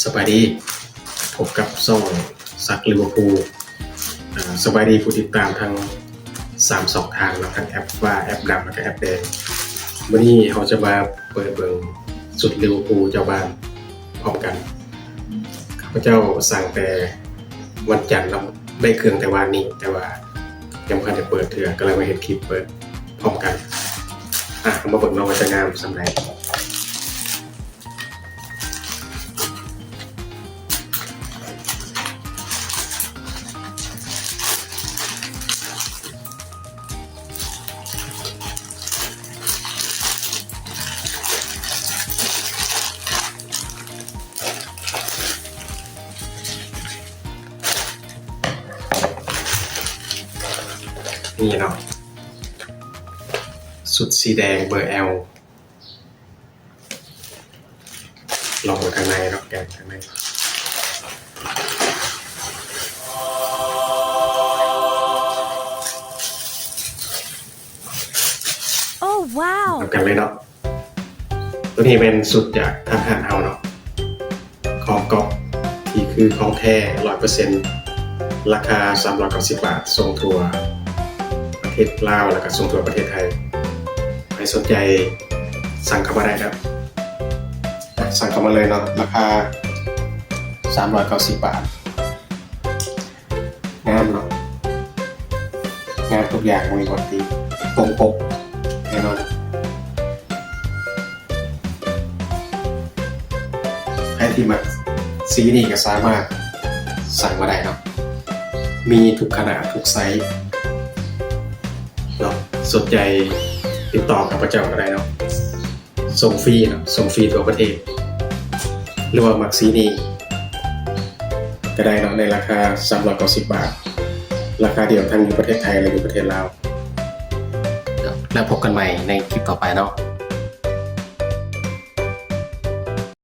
สบายดีพบกับซ่องซักลิเวอร์พูลสบายดีผู้ติดตามทาง3 ช่องทางแล้วทั้งแอปว่าแอปดำแล้วก็แอปแดงวันนี้เราจะมาเปิดเบิ่งสุดลิเวอร์พูลเจ้าบ้านพร้อมกันข้าพเจ้าสั่งแต่วันจันทร์เราได้เครื่องแต่วันนี้แต่ว่ายังไม่ได้เปิดเถื่อก็เลยมาเห็นคลิปเปิดพร้อมกันมาเบิ่งเราว่าจะงามสำหรับนี่เนาะสุดสีแดงเบอร์ L ลองมาข้างในเนาะแกะข้างในโอ้ว้าวทำกันเลยเนาะตัวนี้เป็นสุดจากทางหารเอาเนาะของก๊อปที่คือของแท้ 100% ราคา390 บาทส่งทั่วประเทศลาวแล้วก็ส่งทั่วประเทศไทยใครสนใจสั่งเข้ามาได้ครับสั่งเข้ามาเลยเนาะราคา390 บาทงามเนาะงามทุกอย่างมีความดีตรงปกแน่นอนใครที่มาสีนี่ก็สามารถสั่งมาได้เนาะมีทุกขนาดทุกไซส์เนาะสนใจติดต่อกับพระเจ้าก็ได้เนาะส่งฟรีเนาะส่งฟรีทั่วประเทศหรือว่ามักซีนี่ก็ได้เนาะในราคา390 บาทราคาเดียวทั้งอยู่ประเทศไทยและอยู่ประเทศลาวแล้วพบกันใหม่ในคลิปต่อไปเนาะ